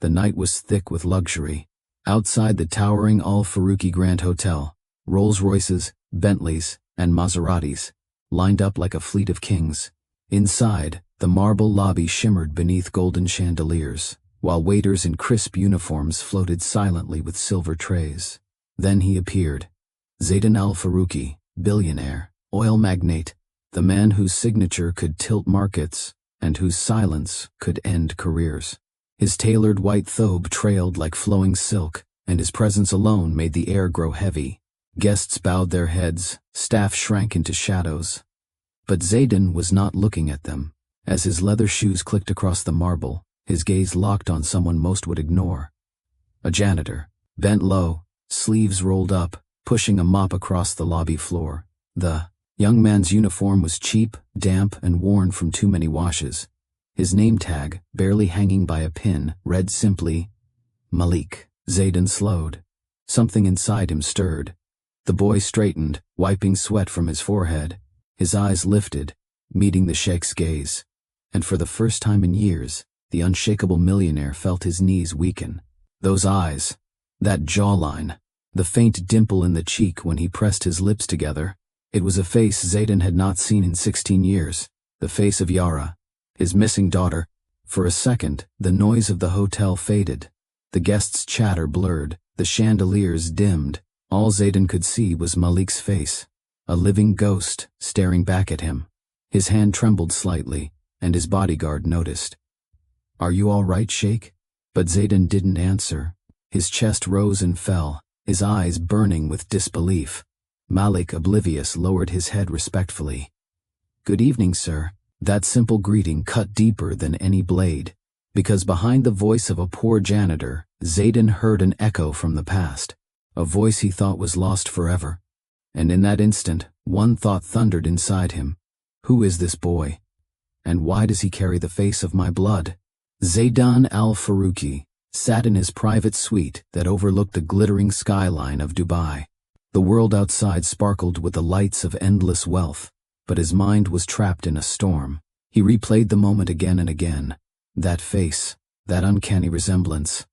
The night was thick with luxury. Outside the towering Al-Farouqi Grand Hotel, Rolls-Royces, Bentleys, and Maseratis lined up like a fleet of kings. Inside, the marble lobby shimmered beneath golden chandeliers, while waiters in crisp uniforms floated silently with silver trays. Then he appeared. Zaydan Al-Farouqi, billionaire, oil magnate, the man whose signature could tilt markets and whose silence could end careers. His tailored white thobe trailed like flowing silk, and his presence alone made the air grow heavy. Guests bowed their heads, staff shrank into shadows. But Zaydan was not looking at them. As his leather shoes clicked across the marble, his gaze locked on someone most would ignore. A janitor, bent low, sleeves rolled up, pushing a mop across the lobby floor. The young man's uniform was cheap, damp, and worn from too many washes. His name tag, barely hanging by a pin, read simply, Malik. Zaydan slowed. Something inside him stirred. The boy straightened, wiping sweat from his forehead. His eyes lifted, meeting the sheikh's gaze. And for the first time in years, the unshakable millionaire felt his knees weaken. Those eyes, that jawline, the faint dimple in the cheek when he pressed his lips together. It was a face Zaydan had not seen in 16 years, the face of Yara, his missing daughter. For a second, the noise of the hotel faded. The guests' chatter blurred, the chandeliers dimmed. All Zaydan could see was Malik's face, a living ghost staring back at him. His hand trembled slightly, and his bodyguard noticed. "Are you all right, Sheikh?" But Zaydan didn't answer. His chest rose and fell, his eyes burning with disbelief. Malik, oblivious, lowered his head respectfully. "Good evening, sir." That simple greeting cut deeper than any blade, because behind the voice of a poor janitor, Zaydan heard an echo from the past, a voice he thought was lost forever. And in that instant, one thought thundered inside him. Who is this boy? And why does he carry the face of my blood? Zaydan Al-Farouqi sat in his private suite that overlooked the glittering skyline of Dubai. The world outside sparkled with the lights of endless wealth, but his mind was trapped in a storm. He replayed the moment again and again. That face, that uncanny resemblance.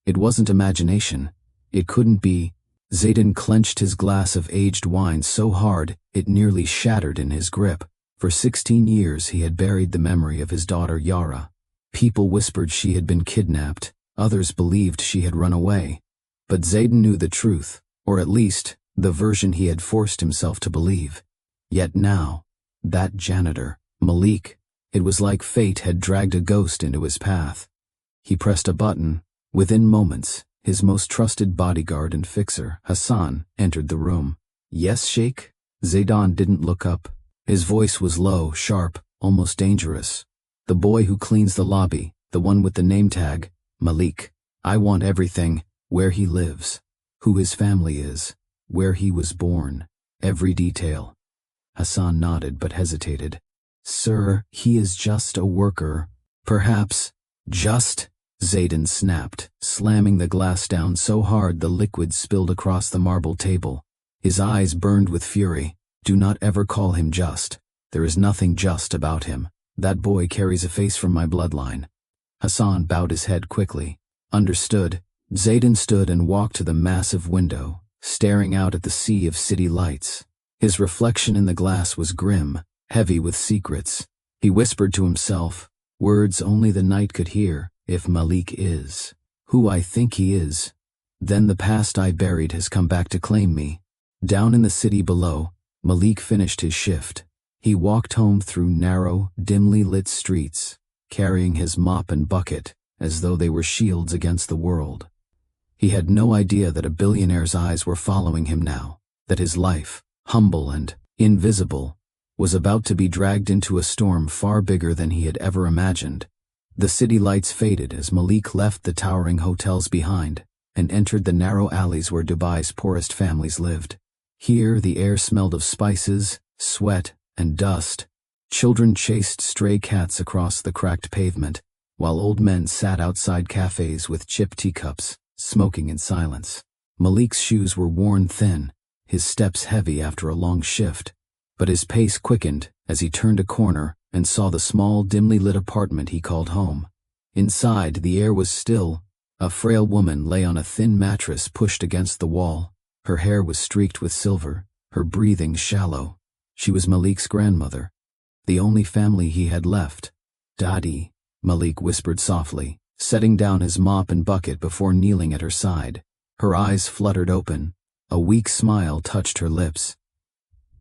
It wasn't imagination. It couldn't be. Zaydan clenched his glass of aged wine so hard it nearly shattered in his grip. For 16 years he had buried the memory of his daughter Yara. People whispered she had been kidnapped. Others believed she had run away. But Zaydan knew the truth, or at least the version he had forced himself to believe. Yet now, that janitor, Malik, it was like fate had dragged a ghost into his path. He pressed a button. Within moments, his most trusted bodyguard and fixer, Hassan, entered the room. "Yes, Sheikh?" Zaydan didn't look up. His voice was low, sharp, almost dangerous. "The boy who cleans the lobby, the one with the name tag, Malik. I want everything, where he lives, who his family is, where he was born, every detail." Hassan nodded but hesitated. "Sir, he is just a worker." "Perhaps." "Just?" Zaydan snapped, slamming the glass down so hard the liquid spilled across the marble table. His eyes burned with fury. "Do not ever call him just. There is nothing just about him. That boy carries a face from my bloodline." Hassan bowed his head quickly. "Understood." Zaydan stood and walked to the massive window, staring out at the sea of city lights. His reflection in the glass was grim, heavy with secrets. He whispered to himself, words only the night could hear. "If Malik is who I think he is, then the past I buried has come back to claim me." Down in the city below, Malik finished his shift. He walked home through narrow, dimly lit streets, carrying his mop and bucket as though they were shields against the world. He had no idea that a billionaire's eyes were following him now, that his life, humble and invisible, was about to be dragged into a storm far bigger than he had ever imagined. The city lights faded as Malik left the towering hotels behind and entered the narrow alleys where Dubai's poorest families lived. Here the air smelled of spices, sweat, and dust. Children chased stray cats across the cracked pavement, while old men sat outside cafes with chipped teacups, smoking in silence. Malik's shoes were worn thin, his steps heavy after a long shift, but his pace quickened as he turned a corner and saw the small, dimly lit apartment he called home. Inside, the air was still. A frail woman lay on a thin mattress pushed against the wall. Her hair was streaked with silver, her breathing shallow. She was Malik's grandmother, the only family he had left. "Daddy," Malik whispered softly, setting down his mop and bucket before kneeling at her side. Her eyes fluttered open. A weak smile touched her lips.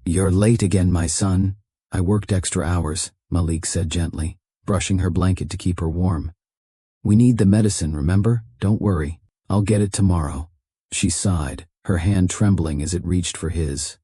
"You're late again, my son." "I worked extra hours," Malik said gently, brushing her blanket to keep her warm. "We need the medicine, remember? Don't worry. I'll get it tomorrow." She sighed, her hand trembling as it reached for his.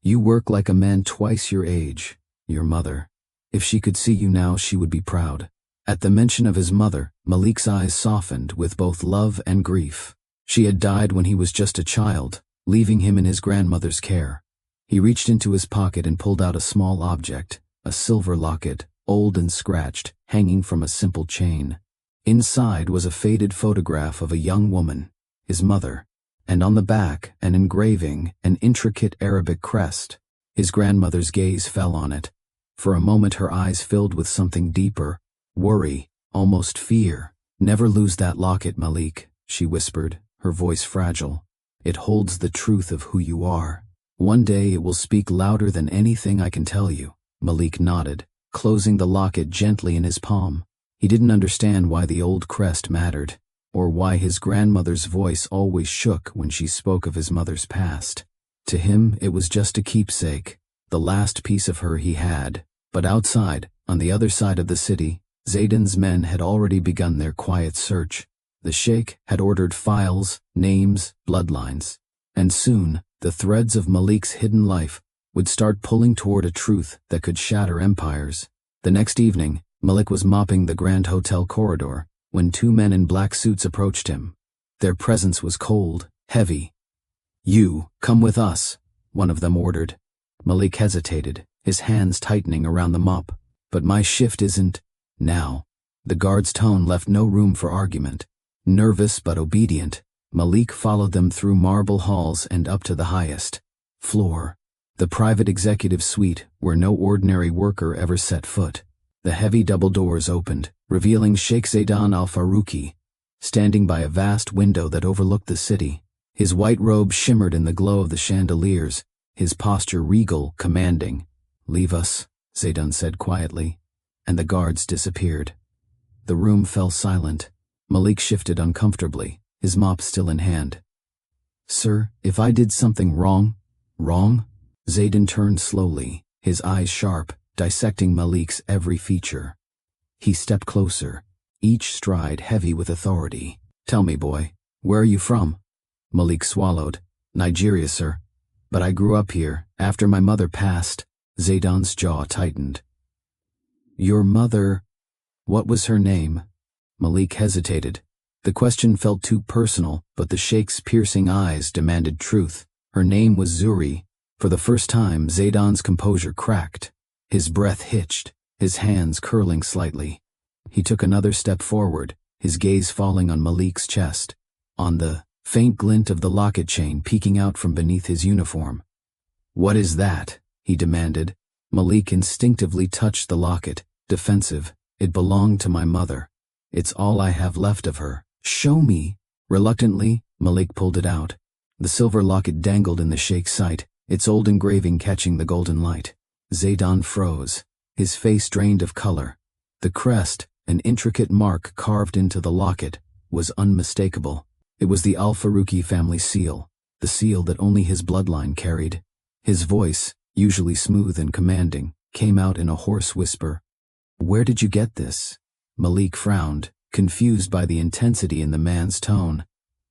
"You work like a man twice your age, your mother. If she could see you now, she would be proud." At the mention of his mother, Malik's eyes softened with both love and grief. She had died when he was just a child, leaving him in his grandmother's care. He reached into his pocket and pulled out a small object, a silver locket, old and scratched, hanging from a simple chain. Inside was a faded photograph of a young woman, his mother, and on the back an engraving, an intricate Arabic crest. His grandmother's gaze fell on it. For a moment her eyes filled with something deeper, worry, almost fear. "Never lose that locket, Malik," she whispered, her voice fragile. "It holds the truth of who you are. One day it will speak louder than anything I can tell you." Malik nodded, closing the locket gently in his palm. He didn't understand why the old crest mattered, or why his grandmother's voice always shook when she spoke of his mother's past. To him, it was just a keepsake, the last piece of her he had. But outside, on the other side of the city, Zaydan's men had already begun their quiet search. The sheikh had ordered files, names, bloodlines. And soon, the threads of Malik's hidden life would start pulling toward a truth that could shatter empires. The next evening, Malik was mopping the Grand Hotel corridor when two men in black suits approached him. Their presence was cold, heavy. "You, come with us," one of them ordered. Malik hesitated, his hands tightening around the mop. "But my shift isn't now." The guard's tone left no room for argument. Nervous but obedient, Malik followed them through marble halls and up to the highest floor, the private executive suite where no ordinary worker ever set foot. The heavy double doors opened, revealing Sheikh Zaydan Al-Farouqi, standing by a vast window that overlooked the city. His white robe shimmered in the glow of the chandeliers, his posture regal, commanding. "Leave us," Zaydan said quietly, and the guards disappeared. The room fell silent. Malik shifted uncomfortably, his mop still in hand. "Sir, if I did something wrong?" "Wrong?" Zaydan turned slowly, his eyes sharp, dissecting Malik's every feature. He stepped closer, each stride heavy with authority. "Tell me, boy, where are you from?" Malik swallowed. "Nigeria, sir. But I grew up here. After my mother passed." Zaydan's jaw tightened. "Your mother, what was her name?" Malik hesitated. The question felt too personal, but the sheikh's piercing eyes demanded truth. Her name was Zuri. For the first time, Zaydan's composure cracked. His breath hitched, his hands curling slightly. He took another step forward, his gaze falling on Malik's chest, on the faint glint of the locket chain peeking out from beneath his uniform. "What is that?" he demanded. Malik instinctively touched the locket, defensive. "It belonged to my mother. It's all I have left of her." "Show me." Reluctantly, Malik pulled it out. The silver locket dangled in the sheikh's sight, its old engraving catching the golden light. Zaydan froze, his face drained of color. The crest, an intricate mark carved into the locket, was unmistakable. It was the Al-Farouqi family seal, the seal that only his bloodline carried. His voice, usually smooth and commanding, came out in a hoarse whisper. "Where did you get this?" Malik frowned, confused by the intensity in the man's tone.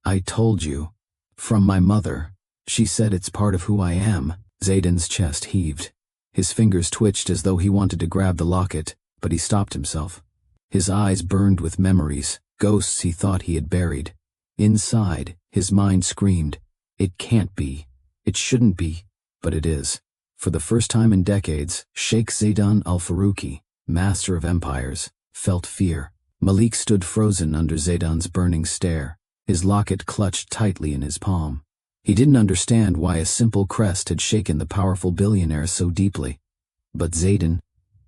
"I told you. From my mother. She said it's part of who I am." Zaydan's chest heaved. His fingers twitched as though he wanted to grab the locket, but he stopped himself. His eyes burned with memories, ghosts he thought he had buried. Inside, his mind screamed, "It can't be. It shouldn't be. But it is." For the first time in decades, Sheikh Zaydan Al-Farouqi, master of empires, felt fear. Malik stood frozen under Zaydan's burning stare, his locket clutched tightly in his palm. He didn't understand why a simple crest had shaken the powerful billionaire so deeply. But Zaydan,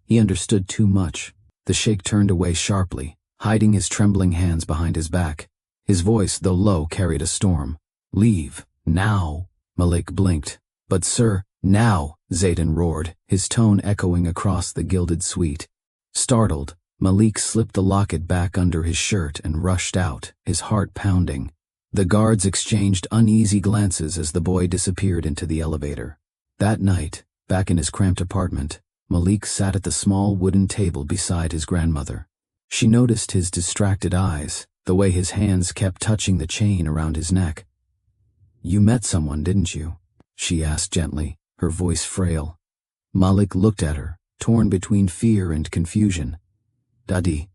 he understood too much. The sheikh turned away sharply, hiding his trembling hands behind his back. His voice, though low, carried a storm. "Leave, now." Malik blinked. "But sir." "Now," Zaydan roared, his tone echoing across the gilded suite. Startled, Malik slipped the locket back under his shirt and rushed out, his heart pounding. The guards exchanged uneasy glances as the boy disappeared into the elevator. That night, back in his cramped apartment, Malik sat at the small wooden table beside his grandmother. She noticed his distracted eyes, the way his hands kept touching the chain around his neck. "You met someone, didn't you?" she asked gently, her voice frail. Malik looked at her, torn between fear and confusion. "Daddy,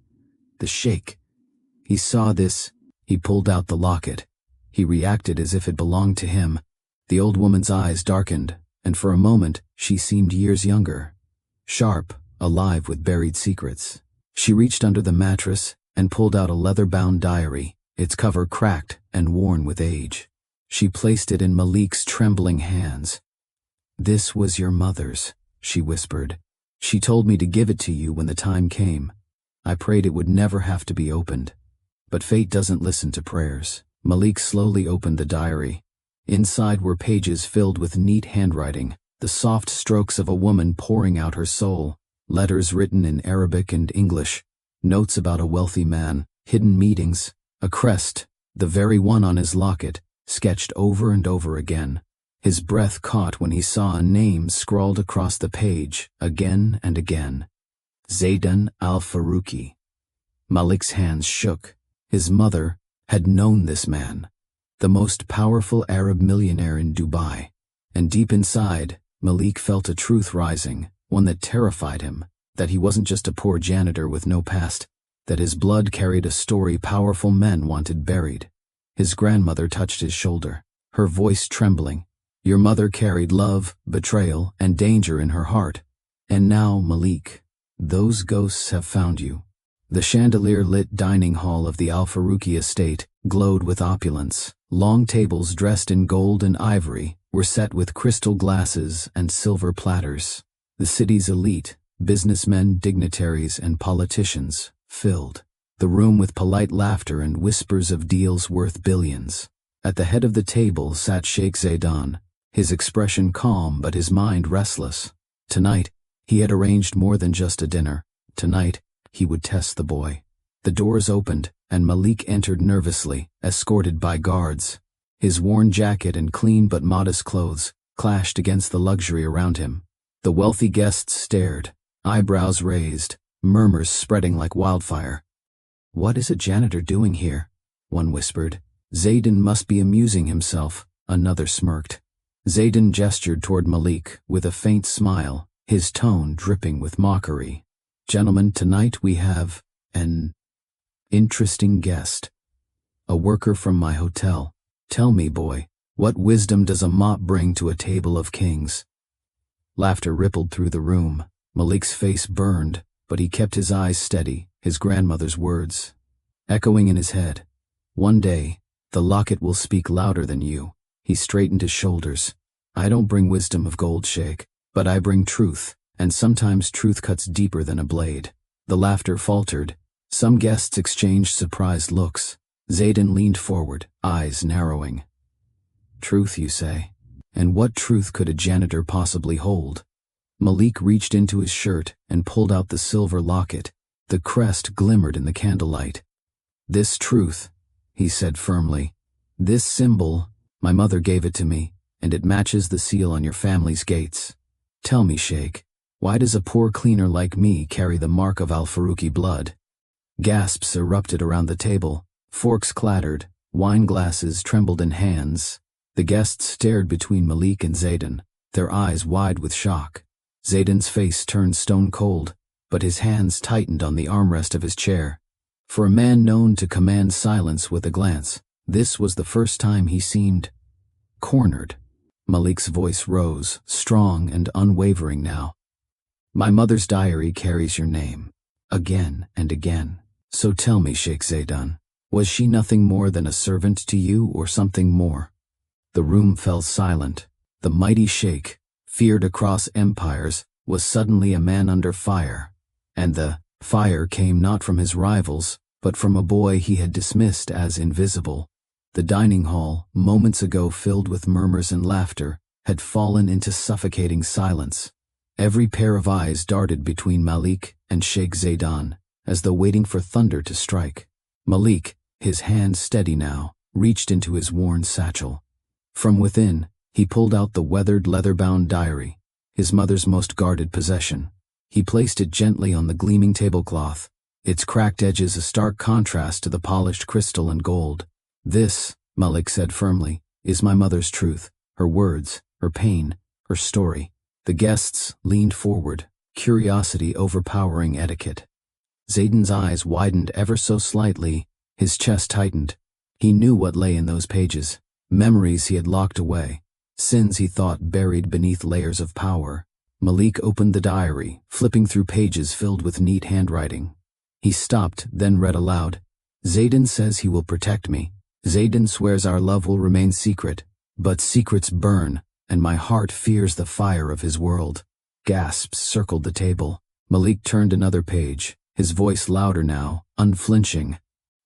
the sheikh." He saw this. He pulled out the locket. He reacted as if it belonged to him. The old woman's eyes darkened, and for a moment she seemed years younger. Sharp, alive with buried secrets. She reached under the mattress and pulled out a leather-bound diary, its cover cracked and worn with age. She placed it in Malik's trembling hands. "This was your mother's," she whispered. "She told me to give it to you when the time came. I prayed it would never have to be opened. But fate doesn't listen to prayers." Malik slowly opened the diary. Inside were pages filled with neat handwriting, the soft strokes of a woman pouring out her soul, letters written in Arabic and English, notes about a wealthy man, hidden meetings, a crest, the very one on his locket, sketched over and over again. His breath caught when he saw a name scrawled across the page, again and again. Zaydan Al-Farouqi. Malik's hands shook. His mother had known this man, the most powerful Arab millionaire in Dubai. And deep inside, Malik felt a truth rising, one that terrified him, that he wasn't just a poor janitor with no past, that his blood carried a story powerful men wanted buried. His grandmother touched his shoulder, her voice trembling. "Your mother carried love, betrayal, and danger in her heart. And now, Malik, those ghosts have found you." The chandelier-lit dining hall of the Al-Farouqi estate glowed with opulence. Long tables dressed in gold and ivory were set with crystal glasses and silver platters. The city's elite, businessmen, dignitaries, and politicians, filled the room with polite laughter and whispers of deals worth billions. At the head of the table sat Sheikh Zaydan, his expression calm but his mind restless. Tonight, he had arranged more than just a dinner. Tonight, he would test the boy. The doors opened, and Malik entered nervously, escorted by guards. His worn jacket and clean but modest clothes clashed against the luxury around him. The wealthy guests stared, eyebrows raised, murmurs spreading like wildfire. "What is a janitor doing here?" one whispered. "Zaydan must be amusing himself," another smirked. Zaydan gestured toward Malik with a faint smile, his tone dripping with mockery. "Gentlemen, tonight we have an interesting guest. A worker from my hotel. Tell me, boy, what wisdom does a mop bring to a table of kings?" Laughter rippled through the room. Malik's face burned, but he kept his eyes steady, his grandmother's words echoing in his head. "One day, the locket will speak louder than you." He straightened his shoulders. "I don't bring wisdom of gold, Sheikh, but I bring truth, and sometimes truth cuts deeper than a blade." The laughter faltered. Some guests exchanged surprised looks. Zaydan leaned forward, eyes narrowing. "Truth, you say? And what truth could a janitor possibly hold?" Malik reached into his shirt and pulled out the silver locket. The crest glimmered in the candlelight. "This truth," he said firmly, "this symbol, my mother gave it to me, and it matches the seal on your family's gates. Tell me, Sheikh, why does a poor cleaner like me carry the mark of Al-Farouqi blood?" Gasps erupted around the table. Forks clattered, wine glasses trembled in hands. The guests stared between Malik and Zaydan, their eyes wide with shock. Zaydan's face turned stone cold, but his hands tightened on the armrest of his chair. For a man known to command silence with a glance, this was the first time he seemed cornered. Malik's voice rose, strong and unwavering now. "My mother's diary carries your name, again and again. So tell me, Sheikh Zaydan, was she nothing more than a servant to you or something more?" The room fell silent. The mighty sheikh, feared across empires, was suddenly a man under fire. And the fire came not from his rivals, but from a boy he had dismissed as invisible. The dining hall, moments ago filled with murmurs and laughter, had fallen into suffocating silence. Every pair of eyes darted between Malik and Sheikh Zaydan, as though waiting for thunder to strike. Malik, his hand steady now, reached into his worn satchel. From within, he pulled out the weathered leather-bound diary, his mother's most guarded possession. He placed it gently on the gleaming tablecloth, its cracked edges a stark contrast to the polished crystal and gold. "This," Malik said firmly, "is my mother's truth, her words, her pain, her story." The guests leaned forward, curiosity overpowering etiquette. Zaydan's eyes widened ever so slightly, his chest tightened. He knew what lay in those pages, memories he had locked away, sins he thought buried beneath layers of power. Malik opened the diary, flipping through pages filled with neat handwriting. He stopped, then read aloud. "Zaydan says he will protect me. Zaydan swears our love will remain secret, but secrets burn, and my heart fears the fire of his world." Gasps circled the table. Malik turned another page, his voice louder now, unflinching.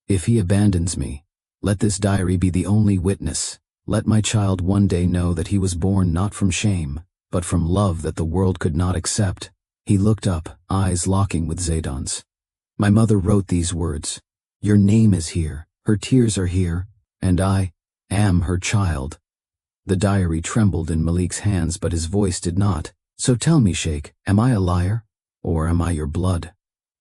"If he abandons me, let this diary be the only witness. Let my child one day know that he was born not from shame, but from love that the world could not accept." He looked up, eyes locking with Zaydan's. "My mother wrote these words. Your name is here, her tears are here, and I am her child." The diary trembled in Malik's hands, but his voice did not. "So tell me, Sheikh, am I a liar? Or am I your blood?"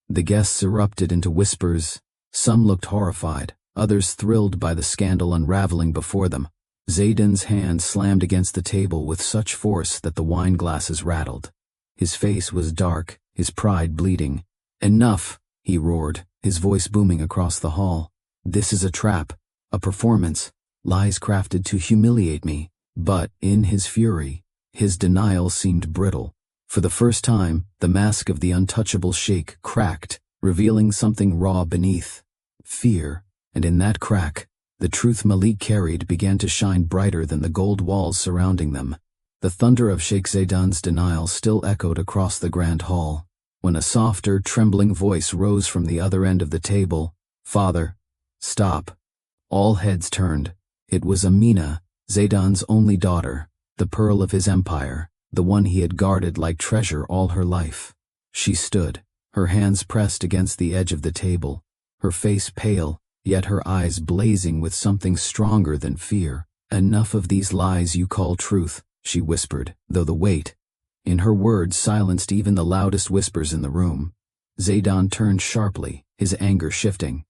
The guests erupted into whispers. Some looked horrified, others thrilled by the scandal unraveling before them. Zaydan's hand slammed against the table with such force that the wine glasses rattled. His face was dark, his pride bleeding. "Enough!" he roared, his voice booming across the hall. "This is a trap, a performance, lies crafted to humiliate me." But, in his fury, his denial seemed brittle. For the first time, the mask of the untouchable sheikh cracked, revealing something raw beneath. Fear, and in that crack, the truth Malik carried began to shine brighter than the gold walls surrounding them. The thunder of Sheikh Zaydan's denial still echoed across the grand hall, when a softer, trembling voice rose from the other end of the table. "Father, stop." All heads turned. It was Amina, Zaydan's only daughter, the pearl of his empire, the one he had guarded like treasure all her life. She stood, her hands pressed against the edge of the table, her face pale, yet her eyes blazing with something stronger than fear. "Enough of these lies you call truth," she whispered, though the weight in her words silenced even the loudest whispers in the room. Zaydan turned sharply, his anger shifting.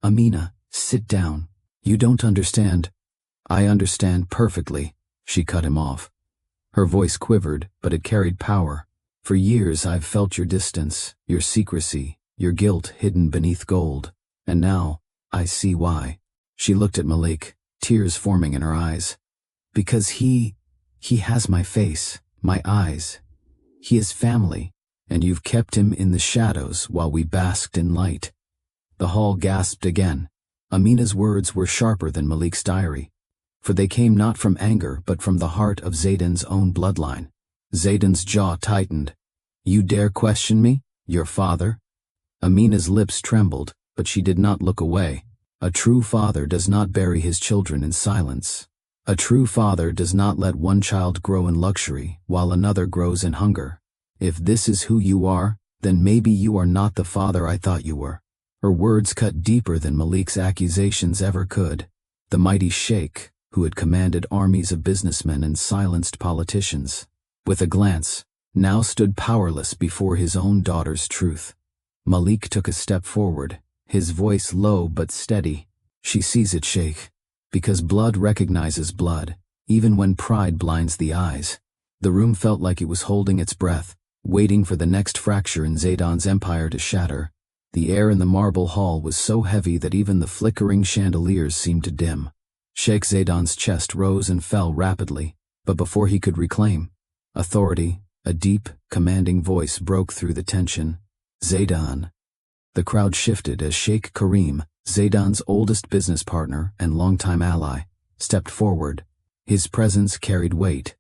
"Amina, sit down. You don't understand." "I understand perfectly," she cut him off. Her voice quivered, but it carried power. "For years I've felt your distance, your secrecy, your guilt hidden beneath gold. And now, I see why." She looked at Malik, tears forming in her eyes. "Because he has my face, my eyes. He is family, and you've kept him in the shadows while we basked in light." The hall gasped again. Amina's words were sharper than Malik's diary, for they came not from anger but from the heart of Zaydan's own bloodline. Zaydan's jaw tightened. "You dare question me? Your father?" Amina's lips trembled, but she did not look away. A true father does not bury his children in silence. A true father does not let one child grow in luxury while another grows in hunger. "If this is who you are, then maybe you are not the father I thought you were." Her words cut deeper than Malik's accusations ever could. The mighty sheikh, who had commanded armies of businessmen and silenced politicians, with a glance, now stood powerless before his own daughter's truth. Malik took a step forward, his voice low but steady. "She sees it, Sheikh, because blood recognizes blood, even when pride blinds the eyes." The room felt like it was holding its breath, waiting for the next fracture in Zaydan's empire to shatter. The air in the marble hall was so heavy that even the flickering chandeliers seemed to dim. Sheikh Zaydan's chest rose and fell rapidly, but before he could reclaim authority, a deep, commanding voice broke through the tension. "Zaydan." The crowd shifted as Sheikh Karim, Zaydan's oldest business partner and longtime ally, stepped forward. His presence carried weight.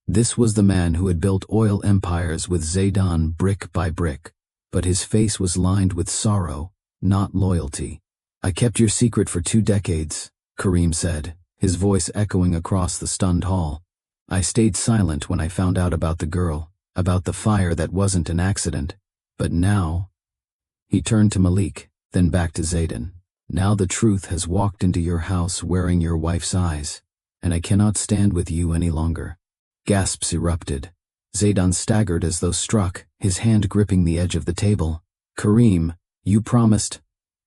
This was the man who had built oil empires with Zaydan brick by brick, but his face was lined with sorrow, not loyalty. I kept your secret for 2 decades, Kareem said, his voice echoing across the stunned hall. I stayed silent when I found out about the girl, about the fire that wasn't an accident. But now... He turned to Malik, then back to Zaydan. Now the truth has walked into your house wearing your wife's eyes, and I cannot stand with you any longer. Gasps erupted. Zaydan staggered as though struck, his hand gripping the edge of the table. Kareem, you promised...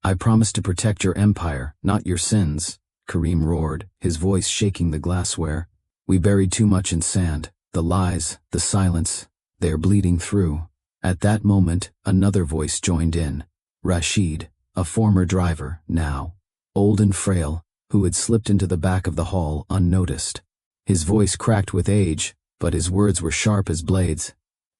I promised to protect your empire, not your sins, Kareem roared, his voice shaking the glassware. We buried too much in sand. The lies, the silence, they are bleeding through. At that moment, another voice joined in. Rashid, a former driver, now old and frail, who had slipped into the back of the hall unnoticed. His voice cracked with age, but his words were sharp as blades.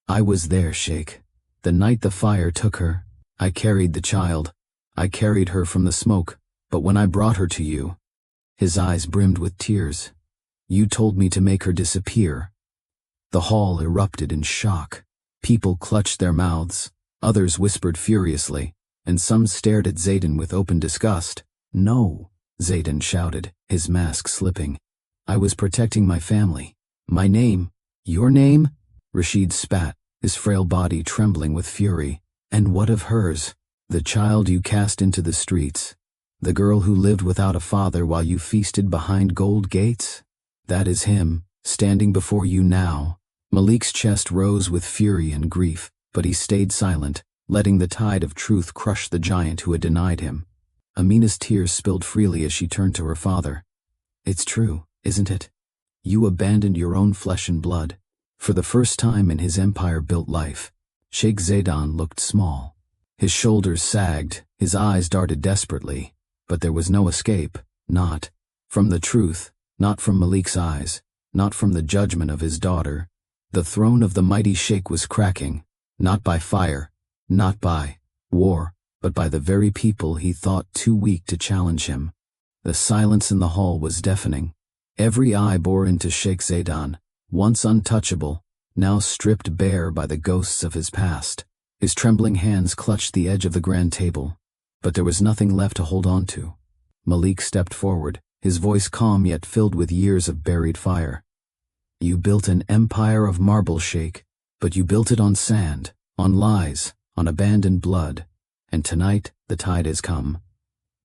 I was there, Sheikh. The night the fire took her, I carried the child. I carried her from the smoke, but when I brought her to you... His eyes brimmed with tears. You told me to make her disappear. The hall erupted in shock. People clutched their mouths, others whispered furiously, and some stared at Zaydan with open disgust. No, Zaydan shouted, his mask slipping. I was protecting my family. My name. Your name? Rashid spat, his frail body trembling with fury. And what of hers? The child you cast into the streets. The girl who lived without a father while you feasted behind gold gates? That is him, standing before you now. Malik's chest rose with fury and grief, but he stayed silent, letting the tide of truth crush the giant who had denied him. Amina's tears spilled freely as she turned to her father. It's true, isn't it? You abandoned your own flesh and blood. For the first time in his empire-built life, Sheikh Zaydan looked small. His shoulders sagged, his eyes darted desperately, but there was no escape, not from the truth, not from Malik's eyes, not from the judgment of his daughter. The throne of the mighty Sheikh was cracking, not by fire, not by war, but by the very people he thought too weak to challenge him. The silence in the hall was deafening. Every eye bore into Sheikh Zaydan, once untouchable, now stripped bare by the ghosts of his past. His trembling hands clutched the edge of the grand table, but there was nothing left to hold on to. Malik stepped forward, his voice calm yet filled with years of buried fire. You built an empire of marble, Sheikh, but you built it on sand, on lies, on abandoned blood, and tonight the tide has come.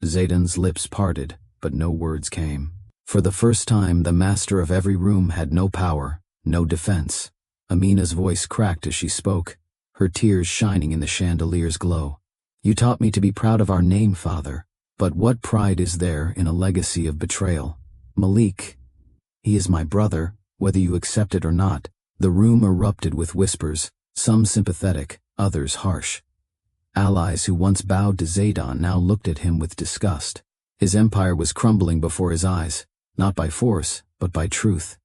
Zaydan's lips parted, but no words came. For the first time, the master of every room had no power, no defense. Amina's voice cracked as she spoke, her tears shining in the chandelier's glow. You taught me to be proud of our name, father, but what pride is there in a legacy of betrayal? Malik, he is my brother, whether you accept it or not. The room erupted with whispers, some sympathetic, others harsh. Allies who once bowed to Zaydan now looked at him with disgust. His empire was crumbling before his eyes, not by force, but by truth.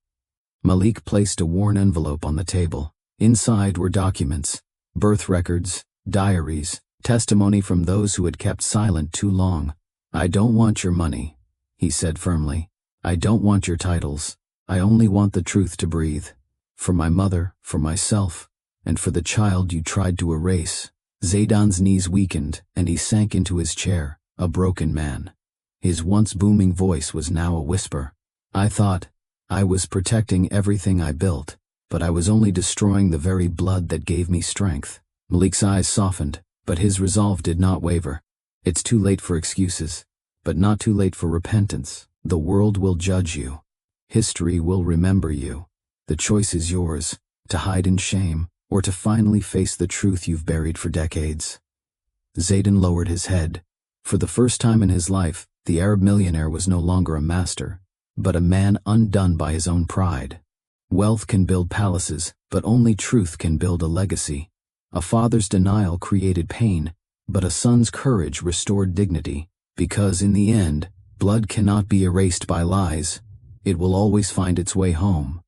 Malik placed a worn envelope on the table. Inside were documents, birth records, diaries, testimony from those who had kept silent too long. I don't want your money, he said firmly. I don't want your titles. I only want the truth to breathe. For my mother, for myself, and for the child you tried to erase. Zaydan's knees weakened, and he sank into his chair, a broken man. His once booming voice was now a whisper. I thought I was protecting everything I built, but I was only destroying the very blood that gave me strength. Malik's eyes softened, but his resolve did not waver. It's too late for excuses, but not too late for repentance. The world will judge you. History will remember you. The choice is yours, to hide in shame, or to finally face the truth you've buried for decades. Zaydan lowered his head. For the first time in his life, the Arab millionaire was no longer a master, but a man undone by his own pride. Wealth can build palaces, but only truth can build a legacy. A father's denial created pain, but a son's courage restored dignity, because in the end, blood cannot be erased by lies. It will always find its way home.